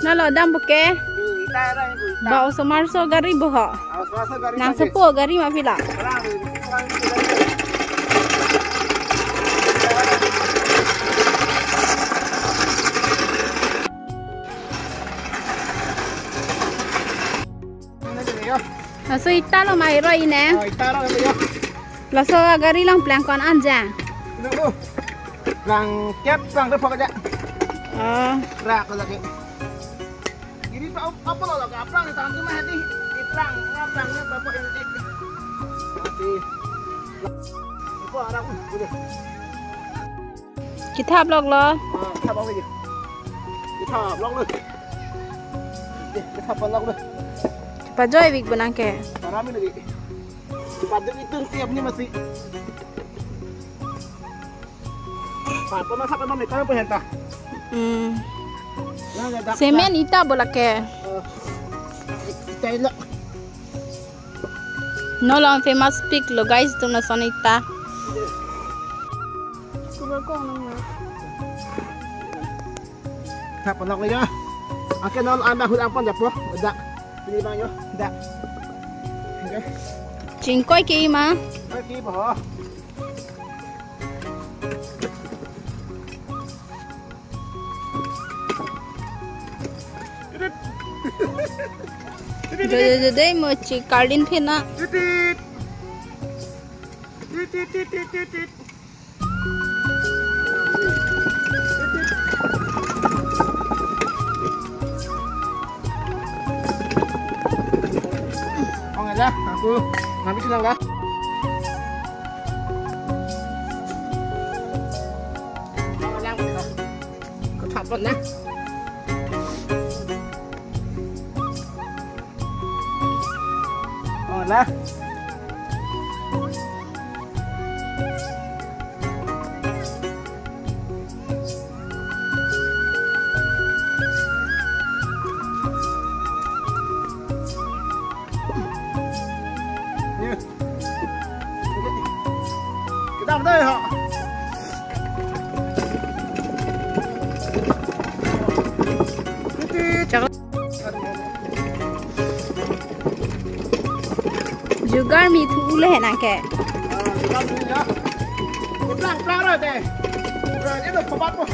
Nalo dam buke. Bau semarso gari boho. Nang sepo gari ma pila. So ita lo mai roi ne. Lo so gari long plan kon anja. Lang kep lang repok aja. Rak lagi. Ini apa lo kaplang di tangan cuma hati. Iplang ngaplangnya bapak ini. Mati. Apa arah udah. Kita blog lo. Kita blog lagi. Kita blog lu. Kita blog lu. Pajoy big benang ke. Marami lagi. Pajak itu tiap ni masih. Apa masak apa mereka apa hentak? Semen ita bola ke. Ita lo. No long famous pick lo guys tu na sonita. Tap nak lagi. Akan nol anda hudang pon japo. Dak. Ini bang yo. Dak. Okay. Cingkoi ke ima. Okey boh. Dede mochi kardin phena. Oh enggak dah, aku ngambil silang dah. Kau tapot dah. Oh lah. Kita betul ha. Juga mi thu le na ke. Pelang rồi teh. Rồi ini được khobat po.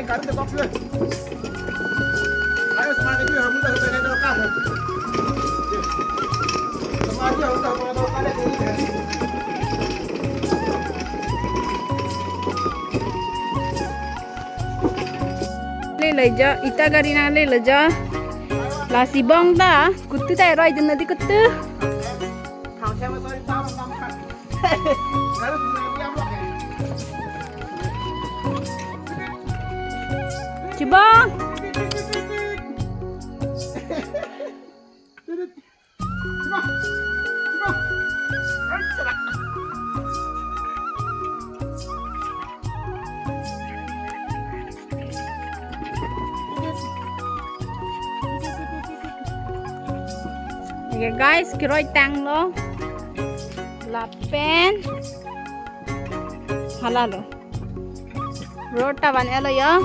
Garin được bọc rồi. Ayo semangat itu kamu dah sampai ke lokal. Semangat ya udah ke lokal ini. Le leja ita gari na le leja. La sibong da kutu tai roi din nadi kutu. Cibong. Okay guys, kiroi tang lo. Lapen. Halalo. Rota ban elo ya.